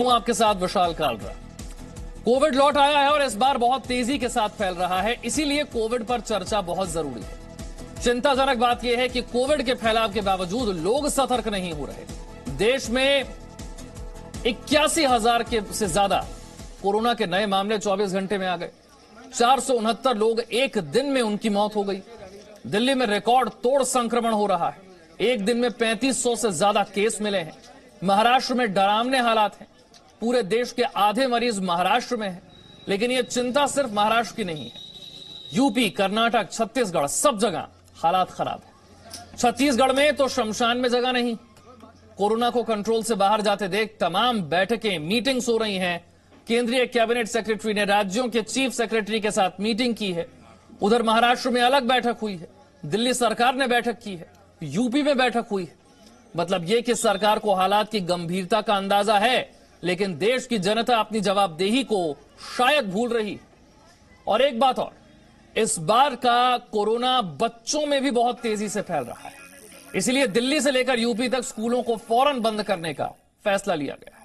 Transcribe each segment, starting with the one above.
हूं आपके साथ विशाल कालरा। कोविड लौट आया है और इस बार बहुत तेजी के साथ फैल रहा है, इसीलिए कोविड पर चर्चा बहुत जरूरी है। चिंताजनक बात यह है कि कोविड के फैलाव के बावजूद लोग सतर्क नहीं हो रहे। देश में 81,000 के से ज्यादा कोरोना के नए मामले 24 घंटे में आ गए। 469 लोग एक दिन में उनकी मौत हो गई। दिल्ली में रिकॉर्ड तोड़ संक्रमण हो रहा है। एक दिन में 3500 से ज्यादा केस मिले हैं। महाराष्ट्र में डरावने हालात हैं। पूरे देश के आधे मरीज महाराष्ट्र में हैं। लेकिन यह चिंता सिर्फ महाराष्ट्र की नहीं है। यूपी, कर्नाटक, छत्तीसगढ़, सब जगह हालात खराब है। छत्तीसगढ़ में तो शमशान में जगह नहीं। कोरोना को कंट्रोल से बाहर जाते देख तमाम बैठकें, मीटिंग्स हो रही हैं। केंद्रीय कैबिनेट सेक्रेटरी ने राज्यों के चीफ सेक्रेटरी के साथ मीटिंग की है। उधर महाराष्ट्र में अलग बैठक हुई है। दिल्ली सरकार ने बैठक की है। यूपी में बैठक हुई है। मतलब यह कि सरकार को हालात की गंभीरता का अंदाजा है, लेकिन देश की जनता अपनी जवाबदेही को शायद भूल रही। और एक बात और, इस बार का कोरोना बच्चों में भी बहुत तेजी से फैल रहा है। इसलिए दिल्ली से लेकर यूपी तक स्कूलों को फौरन बंद करने का फैसला लिया गया है।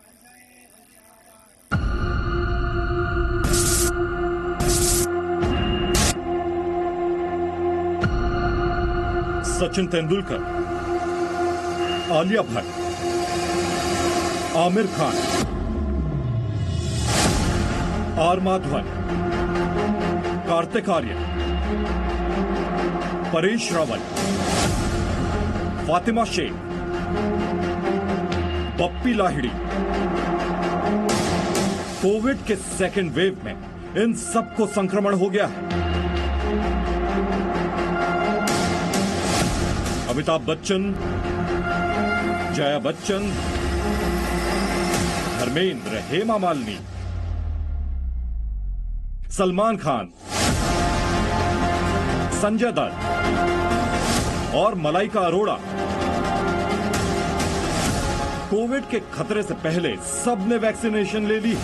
सचिन तेंदुलकर, आलिया भट्ट, आमिर खान, आर माधवन, कार्तिक आर्यन, परेश रावल, फातिमा शेख, पप्पी लाहिड़ी। कोविड के सेकेंड वेव में इन सबको संक्रमण हो गया है। अमिताभ बच्चन, जया बच्चन, धर्मेंद्र, हेमा मालिनी, सलमान खान, संजय दत्त और मलाइका अरोड़ा। कोविड के खतरे से पहले सबने वैक्सीनेशन ले ली।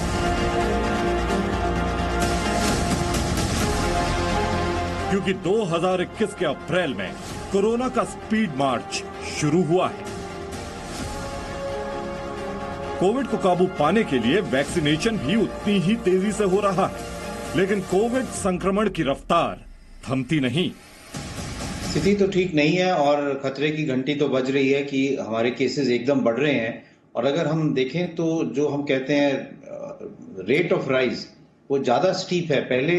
क्योंकि 2021 के अप्रैल में कोरोना का स्पीड मार्च शुरू हुआ है। कोविड को काबू पाने के लिए वैक्सीनेशन भी उतनी ही तेजी से हो रहा है, लेकिन कोविड संक्रमण की रफ्तार थमती नहीं। स्थिति तो ठीक नहीं है और खतरे की घंटी तो बज रही है कि हमारे केसेस एकदम बढ़ रहे हैं। और अगर हम देखें तो जो हम कहते हैं रेट ऑफ राइज, वो ज्यादा स्टीप है। पहले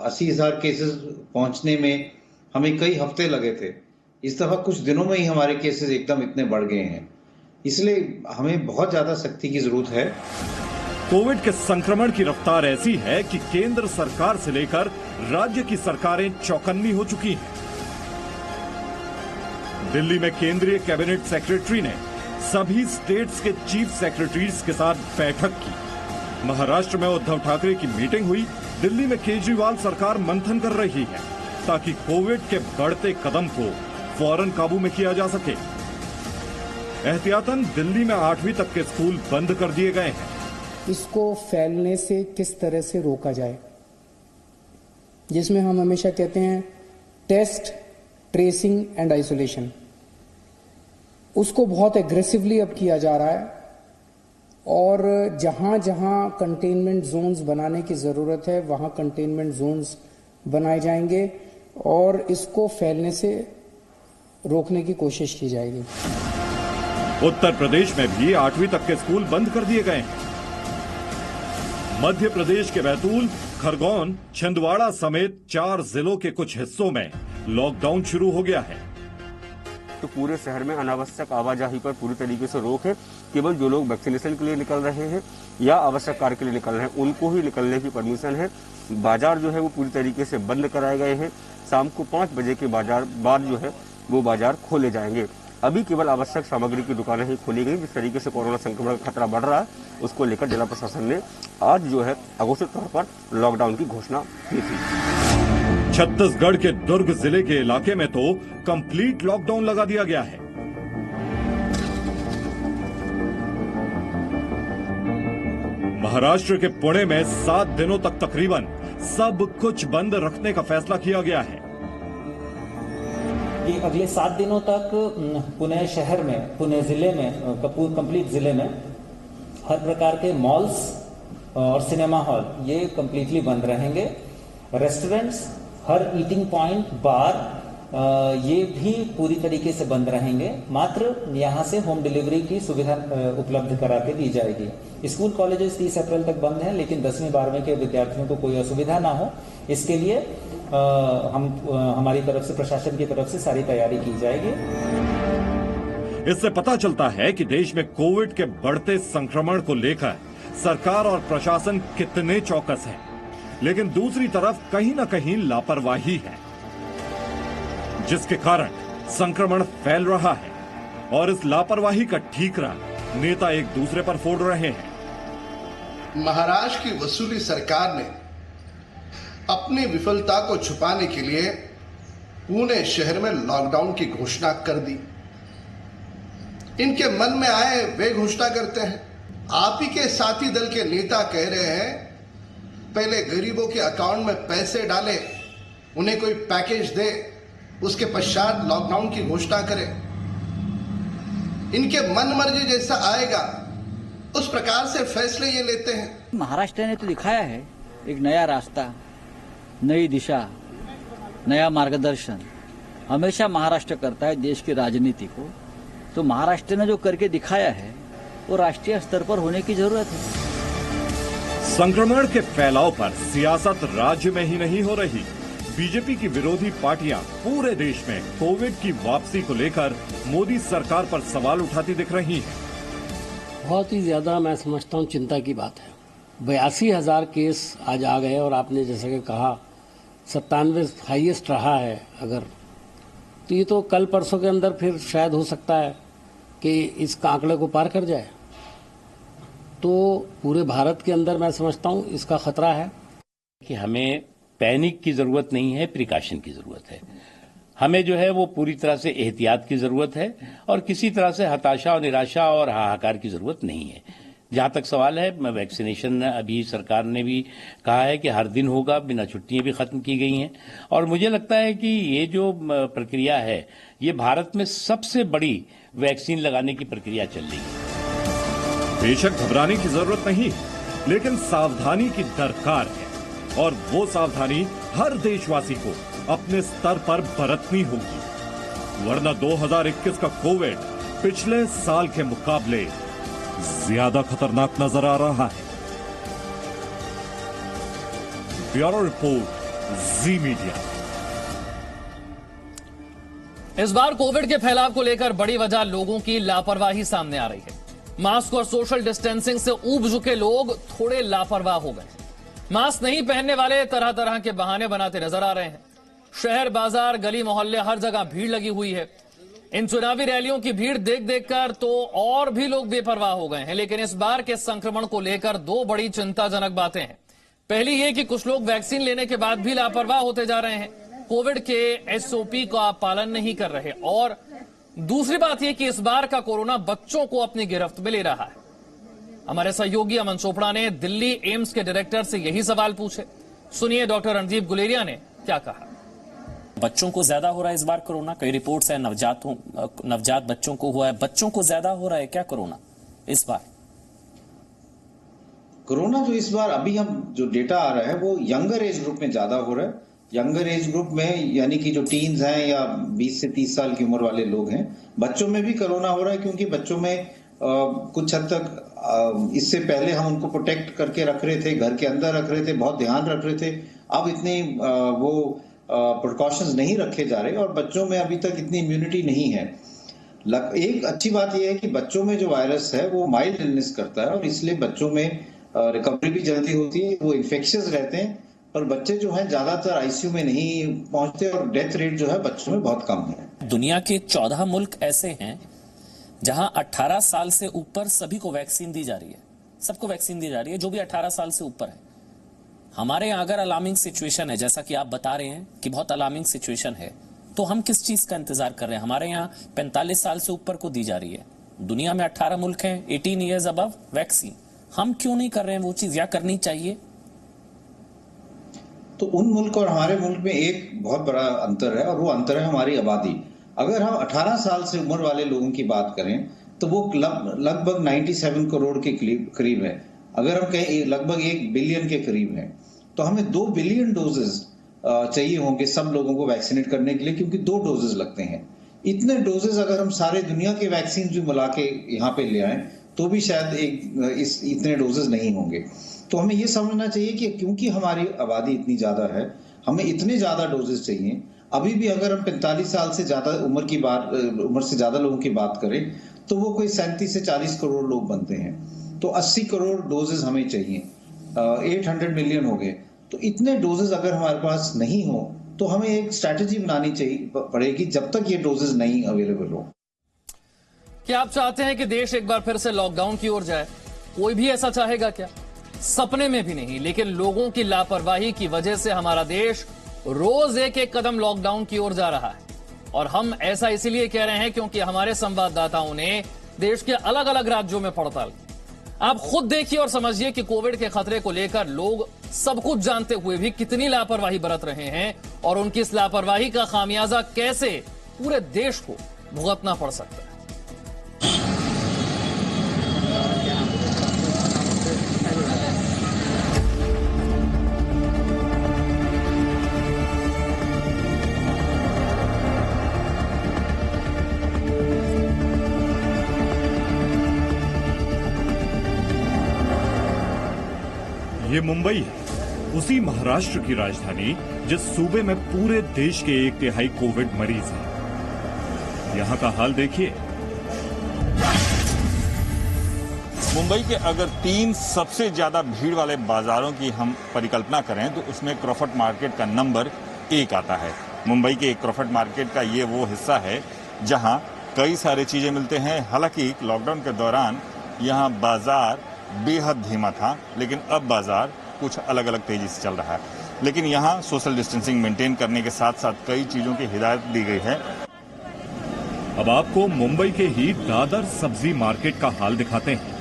80,000 केसेस पहुंचने में हमें कई हफ्ते लगे थे। इस दफा कुछ दिनों में ही हमारे केसेस एकदम इतने बढ़ गए हैं। इसलिए हमें बहुत ज्यादा सख्ती की जरूरत है। कोविड के संक्रमण की रफ्तार ऐसी है कि केंद्र सरकार से लेकर राज्य की सरकारें चौकन्नी हो चुकी हैं। दिल्ली में केंद्रीय कैबिनेट सेक्रेटरी ने सभी स्टेट्स के चीफ सेक्रेटरीज के साथ बैठक की। महाराष्ट्र में उद्धव ठाकरे की मीटिंग हुई। दिल्ली में केजरीवाल सरकार मंथन कर रही है ताकि कोविड के बढ़ते कदम को फौरन काबू में किया जा सके। एहतियातन दिल्ली में 8वीं तक के स्कूल बंद कर दिए गए हैं। इसको फैलने से किस तरह से रोका जाए, जिसमें हम हमेशा कहते हैं टेस्ट, ट्रेसिंग एंड आइसोलेशन, उसको बहुत एग्रेसिवली अब किया जा रहा है। और जहां जहां कंटेनमेंट जोन्स बनाने की जरूरत है वहां कंटेनमेंट जोन्स बनाए जाएंगे और इसको फैलने से रोकने की कोशिश की जाएगी। उत्तर प्रदेश में भी 8वीं तक के स्कूल बंद कर दिए गए हैं। मध्य प्रदेश के बैतूल, खरगोन, छिंदवाड़ा समेत 4 जिलों के कुछ हिस्सों में लॉकडाउन शुरू हो गया है। तो पूरे शहर में अनावश्यक आवाजाही पर पूरी तरीके से रोक है। केवल जो लोग वैक्सीनेशन के लिए निकल रहे हैं या आवश्यक कार्य के लिए निकल रहे हैं उनको ही निकलने की परमिशन है। बाजार जो है वो पूरी तरीके से बंद कराए गए हैं। शाम को 5 बजे के बाद जो है वो बाजार खोले जाएंगे। अभी केवल आवश्यक सामग्री की दुकानें ही खोली गई। जिस तरीके से कोरोना संक्रमण का खतरा बढ़ रहा है उसको लेकर जिला प्रशासन ने आज जो है अघोषित तौर पर लॉकडाउन की घोषणा की थी। छत्तीसगढ़ के दुर्ग जिले के इलाके में तो कंप्लीट लॉकडाउन लगा दिया गया है। महाराष्ट्र के पुणे में 7 दिनों तक तकरीबन सब कुछ बंद रखने का फैसला किया गया है। कि अगले 7 दिनों तक पुणे शहर में, पुणे जिले में, कंप्लीट जिले में हर प्रकार के मॉल्स और सिनेमा हॉल ये कंप्लीटली बंद रहेंगे। रेस्टोरेंट्स, हर ईटिंग पॉइंट, बार ये भी पूरी तरीके से बंद रहेंगे। मात्र यहाँ से होम डिलीवरी की सुविधा उपलब्ध करा के दी जाएगी। स्कूल कॉलेजेस 30 अप्रैल तक बंद हैं, लेकिन 10वीं 12वीं के विद्यार्थियों को कोई असुविधा ना हो, इसके लिए हमारी तरफ से, प्रशासन की तरफ से सारी तैयारी की जाएगी। इससे पता चलता है कि देश में कोविड के बढ़ते संक्रमण को लेकर सरकार और प्रशासन कितने चौकस है, लेकिन दूसरी तरफ कहीं न कहीं लापरवाही है, जिसके कारण संक्रमण फैल रहा है। और इस लापरवाही का ठीकरा नेता एक दूसरे पर फोड़ रहे हैं। महाराष्ट्र की वसूली सरकार ने अपनी विफलता को छुपाने के लिए पुणे शहर में लॉकडाउन की घोषणा कर दी। इनके मन में आए वे घोषणा करते हैं। आप ही के साथी दल के नेता कह रहे हैं पहले गरीबों के अकाउंट में पैसे डाले, उन्हें कोई पैकेज दे, उसके पश्चात लॉकडाउन की घोषणा करें। इनके मन मर्जी जैसा आएगा उस प्रकार से फैसले ये लेते हैं। महाराष्ट्र ने तो दिखाया है एक नया रास्ता, नई दिशा, नया मार्गदर्शन। हमेशा महाराष्ट्र करता है देश की राजनीति को, तो महाराष्ट्र ने जो करके दिखाया है वो राष्ट्रीय स्तर पर होने की जरूरत है। संक्रमण के फैलाव पर सियासत राज्य में ही नहीं हो रही। बीजेपी की विरोधी पार्टियां पूरे देश में कोविड की वापसी को लेकर मोदी सरकार पर सवाल उठाती दिख रही हैं। बहुत ही ज्यादा मैं समझता हूं चिंता की बात है। 82,000 केस आज आ गए और आपने जैसे कि कहा 97 हाईएस्ट रहा है। अगर तो ये तो कल परसों के अंदर फिर शायद हो सकता है कि इस आंकड़े को पार कर जाए। तो पूरे भारत के अंदर मैं समझता हूं इसका खतरा है कि हमें पैनिक की जरूरत नहीं है, प्रिकॉशन की जरूरत है। हमें जो है वो पूरी तरह से एहतियात की जरूरत है और किसी तरह से हताशा और निराशा और हाहाकार की जरूरत नहीं है। जहां तक सवाल है, वैक्सीनेशन अभी सरकार ने भी कहा है कि हर दिन होगा, बिना छुट्टियां भी खत्म की गई हैं। और मुझे लगता है कि ये जो प्रक्रिया है ये भारत में सबसे बड़ी वैक्सीन लगाने की प्रक्रिया चल रही है। बेशक घबराने की जरूरत नहीं, लेकिन सावधानी की दरकार है और वो सावधानी हर देशवासी को अपने स्तर पर बरतनी होगी, वरना 2021 का कोविड पिछले साल के मुकाबले ज्यादा खतरनाक नजर आ रहा है। ब्यूरो रिपोर्ट, जी मीडिया। इस बार कोविड के फैलाव को लेकर बड़ी वजह लोगों की लापरवाही सामने आ रही है। मास्क और सोशल डिस्टेंसिंग से ऊब चुके लोग थोड़े लापरवाह हो गए। मास्क नहीं पहनने वाले तरह तरह के बहाने बनाते नजर आ रहे हैं। शहर, बाजार, गली मोहल्ले, हर जगह भीड़ लगी हुई है। इन चुनावी रैलियों की भीड़ देख देखकर तो और भी लोग बेपरवाह हो गए हैं। लेकिन इस बार के संक्रमण को लेकर दो बड़ी चिंताजनक बातें हैं। पहली ये कि कुछ लोग वैक्सीन लेने के बाद भी लापरवाह होते जा रहे हैं, कोविड के एसओपी का पालन नहीं कर रहे। और दूसरी बात यह कि इस बार का कोरोना बच्चों को अपनी गिरफ्त में ले रहा है। हमारे सहयोगी अमन चोपड़ा ने दिल्ली एम्स के डायरेक्टर से यही सवाल पूछे। सुनिए डॉक्टर रणदीप गुलेरिया ने क्या कहा। बच्चों को ज्यादा हो रहा है इस बार कोरोना, कई रिपोर्ट्स है नवजात बच्चों को हुआ है, बच्चों को ज्यादा हो रहा है क्या कोरोना इस बार? कोरोना जो इस बार अभी हम जो डेटा आ रहा है वो यंगर एज ग्रुप में ज्यादा हो रहा है। यंगर एज ग्रुप में यानी कि जो टीन्स हैं या 20 से 30 साल की उम्र वाले लोग हैं, बच्चों में भी कोरोना हो रहा है। क्योंकि बच्चों में कुछ हद तक इससे पहले हम उनको प्रोटेक्ट करके रख रहे थे, घर के अंदर रख रहे थे, बहुत ध्यान रख रहे थे। अब इतने वो प्रिकॉशंस नहीं रखे जा रहे और बच्चों में अभी तक इतनी इम्यूनिटी नहीं है। एक अच्छी बात यह है कि बच्चों में जो वायरस है वो माइल्ड इलनेस करता है और इसलिए बच्चों में रिकवरी भी जल्दी होती है, वो इन्फेक्शियस रहते हैं। पर बच्चे जो हैं ज्यादातर आईसीयू में नहीं पहुंचते और डेथ रेट जो है बच्चों में बहुत कम है। दुनिया के 14 मुल्क ऐसे हैं जहां 18 साल से ऊपर सभी को वैक्सीन दी जा रही है, सबको वैक्सीन दी जा रही है जो भी 18 साल से ऊपर है। हमारे यहाँ अगर अलार्मिंग सिचुएशन है, जैसा कि आप बता रहे हैं कि बहुत अलार्मिंग सिचुएशन है, तो हम किस चीज का इंतजार कर रहे हैं? हमारे यहाँ 45 साल से ऊपर को दी जा रही है। दुनिया में 18 मुल्क हैं 18 ईयर्स अबव वैक्सीन, हम क्यों नहीं कर रहे हैं वो चीज, या करनी चाहिए? तो उन मुल्क और हमारे मुल्क में एक बहुत बड़ा अंतर है और वो अंतर है हमारी आबादी। अगर हम 18 साल से उम्र वाले लोगों की बात करें तो वो लगभग 97 करोड़ के करीब है। अगर हम कहें लगभग 1 बिलियन के करीब है, तो हमें 2 बिलियन डोजेस चाहिए होंगे सब लोगों को वैक्सीनेट करने के लिए, क्योंकि 2 डोजेस लगते हैं। इतने डोजेस अगर हम सारे दुनिया के वैक्सीन भी मिला के यहाँ पे ले आए तो भी शायद इतने डोजेस नहीं होंगे। तो हमें ये समझना चाहिए कि क्योंकि हमारी आबादी इतनी ज्यादा है, हमें इतने ज्यादा डोजेस चाहिए। अभी भी अगर हम 45 साल से ज्यादा उम्र से ज्यादा लोगों की बात करें तो वो कोई 37 से 40 करोड़ लोग बनते हैं। तो 80 करोड़ डोजेस हमें चाहिए, 800 मिलियन हो गए। तो इतने डोजेस अगर हमारे पास नहीं हो तो हमें एक स्ट्रैटेजी बनानी पड़ेगी जब तक ये डोजेस नहीं अवेलेबल हो। क्या आप चाहते हैं कि देश एक बार फिर से लॉकडाउन की ओर जाए? कोई भी ऐसा चाहेगा क्या? सपने में भी नहीं। लेकिन लोगों की लापरवाही की वजह से हमारा देश रोज एक एक कदम लॉकडाउन की ओर जा रहा है। और हम ऐसा इसीलिए कह रहे हैं क्योंकि हमारे संवाददाताओं ने देश के अलग अलग राज्यों में पड़ताल की। आप खुद देखिए और समझिए कि कोविड के खतरे को लेकर लोग सब कुछ जानते हुए भी कितनी लापरवाही बरत रहे हैं और उनकी इस लापरवाही का खामियाजा कैसे पूरे देश को भुगतना पड़ सकता है। ये मुंबई है, उसी महाराष्ट्र की राजधानी जिस सूबे में पूरे देश के 1/3 कोविड मरीज हैं। यहां का हाल देखिए। मुंबई के अगर 3 सबसे ज्यादा भीड़ वाले बाजारों की हम परिकल्पना करें तो उसमें क्रॉफर्ड मार्केट का नंबर 1 आता है। मुंबई के क्रॉफर्ड मार्केट का ये वो हिस्सा है जहां कई सारी चीजें मिलते हैं। हालांकि लॉकडाउन के दौरान यहां बाजार बेहद धीमा था, लेकिन अब बाजार कुछ अलग अलग तेजी से चल रहा है। लेकिन यहाँ सोशल डिस्टेंसिंग मेंटेन करने के साथ साथ कई चीजों की हिदायत दी गई है। अब आपको मुंबई के ही दादर सब्जी मार्केट का हाल दिखाते हैं।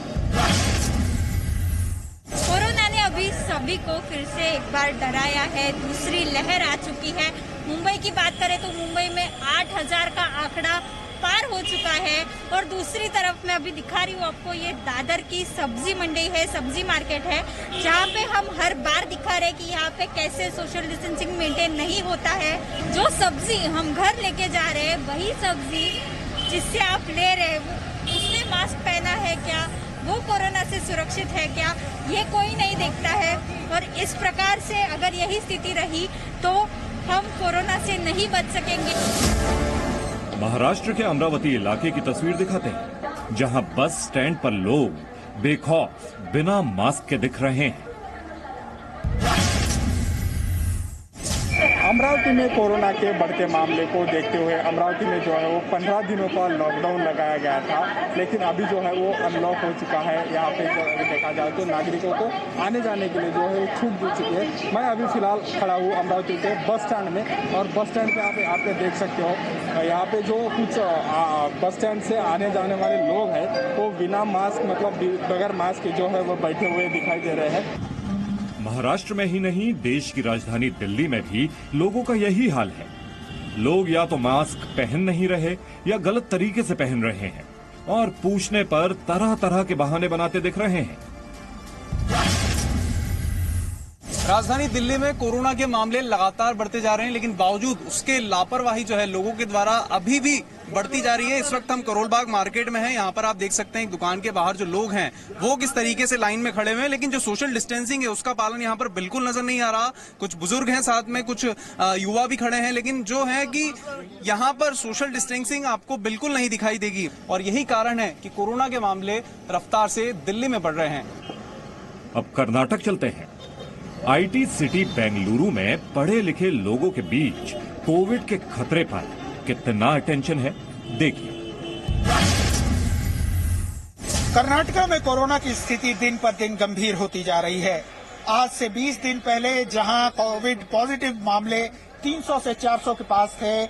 कोरोना ने अभी सभी को फिर से एक बार डराया है। दूसरी लहर आ चुकी है। मुंबई की बात करें तो मुंबई में 8000 का आंकड़ा पार हो चुका है। और दूसरी तरफ मैं अभी दिखा रही हूँ आपको, ये दादर की सब्जी मंडी है, सब्जी मार्केट है, जहाँ पे हम हर बार दिखा रहे कि यहाँ पे कैसे सोशल डिस्टेंसिंग मेंटेन नहीं होता है। जो सब्जी हम घर लेके जा रहे हैं वही सब्जी जिससे आप ले रहे हैं उसने मास्क पहना है क्या, वो कोरोना से सुरक्षित है क्या, ये कोई नहीं देखता है। और इस प्रकार से अगर यही स्थिति रही तो हम कोरोना से नहीं बच सकेंगे। महाराष्ट्र के अमरावती इलाके की तस्वीर दिखाते हैं, जहां बस स्टैंड पर लोग बेखौफ बिना मास्क के दिख रहे हैं। अमरावती में कोरोना के बढ़ते मामले को देखते हुए अमरावती में जो है वो 15 दिनों का लॉकडाउन लगाया गया था, लेकिन अभी जो है वो अनलॉक हो चुका है। यहाँ पे जो देखा जाए तो नागरिकों को आने जाने के लिए जो है छूट दी चुकी है। मैं अभी फिलहाल खड़ा हूँ अमरावती के बस स्टैंड में, और बस स्टैंड पे आप देख सकते हो यहाँ पे जो कुछ बस स्टैंड से आने जाने वाले लोग हैं वो बिना मास्क मतलब बगैर मास्क के जो है वो बैठे हुए दिखाई दे रहे हैं। महाराष्ट्र में ही नहीं, देश की राजधानी दिल्ली में भी लोगों का यही हाल है। लोग या तो मास्क पहन नहीं रहे या गलत तरीके से पहन रहे हैं, और पूछने पर तरह तरह के बहाने बनाते दिख रहे हैं। राजधानी दिल्ली में कोरोना के मामले लगातार बढ़ते जा रहे हैं, लेकिन बावजूद उसके लापरवाही जो है लोगों के द्वारा अभी भी बढ़ती जा रही है। इस वक्त हम करोल बाग मार्केट में हैं। यहाँ पर आप देख सकते हैं दुकान के बाहर जो लोग हैं वो किस तरीके से लाइन में खड़े हुए हैं, लेकिन जो सोशल डिस्टेंसिंग है उसका पालन यहाँ पर बिल्कुल नजर नहीं आ रहा। कुछ बुजुर्ग हैं, साथ में कुछ युवा भी खड़े हैं, लेकिन जो है कि यहाँ पर सोशल डिस्टेंसिंग आपको बिल्कुल नहीं दिखाई देगी। और यही कारण है कि कोरोना के मामले रफ्तार से दिल्ली में बढ़ रहे हैं। अब कर्नाटक चलते हैं। आईटी सिटी बेंगलुरु में पढ़े लिखे लोगों के बीच कोविड के खतरे पर कितना अटेंशन है, देखिए। कर्नाटक में कोरोना की स्थिति दिन पर दिन गंभीर होती जा रही है। आज से 20 दिन पहले जहां कोविड पॉजिटिव मामले 300 से 400 के पास थे,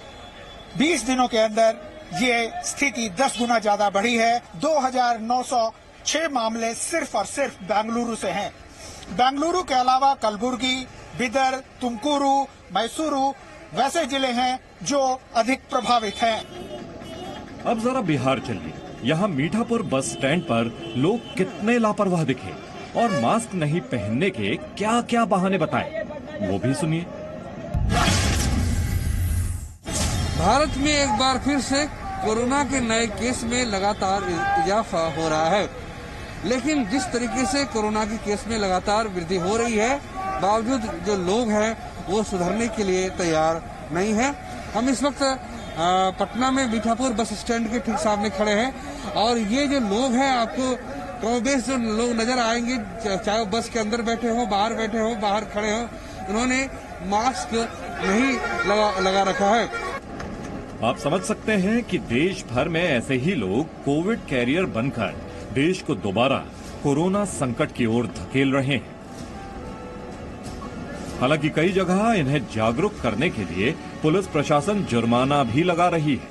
20 दिनों के अंदर ये स्थिति 10 गुना ज्यादा बढ़ी है। 2906 मामले सिर्फ और सिर्फ बेंगलुरु से हैं। बेंगलुरु के अलावा कलबुर्गी, बिदर, तुमकुरू, मैसूरू वैसे जिले हैं जो अधिक प्रभावित हैं। अब जरा बिहार चलिए। यहाँ मीठापुर बस स्टैंड पर लोग कितने लापरवाह दिखे और मास्क नहीं पहनने के क्या क्या बहाने बताए, वो भी सुनिए। भारत में एक बार फिर से कोरोना के नए केस में लगातार इजाफा हो रहा है, लेकिन जिस तरीके से कोरोना के केस में लगातार वृद्धि हो रही है, बावजूद जो लोग हैं वो सुधरने के लिए तैयार नहीं है। हम इस वक्त पटना में मीठापुर बस स्टैंड के ठीक सामने खड़े हैं और ये जो लोग हैं, आपको कमोबेश जो लोग नजर आएंगे, चाहे वो बस के अंदर बैठे हो, बाहर बैठे हो, बाहर खड़े हो, उन्होंने मास्क नहीं लगा रखा है। आप समझ सकते हैं कि देश भर में ऐसे ही लोग कोविड कैरियर बनकर देश को दोबारा कोरोना संकट की ओर धकेल रहे हैं। हालांकि कई जगह इन्हें जागरूक करने के लिए पुलिस प्रशासन जुर्माना भी लगा रही है,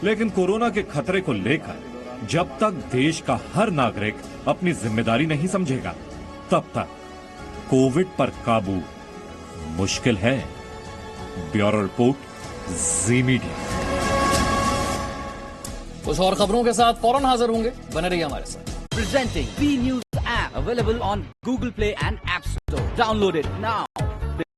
लेकिन कोरोना के खतरे को लेकर जब तक देश का हर नागरिक अपनी जिम्मेदारी नहीं समझेगा, तब तक कोविड पर काबू मुश्किल है। ब्यूरो रिपोर्ट, जी मीडिया। कुछ और खबरों के साथ फौरन हाजिर होंगे, बने रहिए हमारे साथ। Presenting B News app available on Google Play and App Store. Download it now.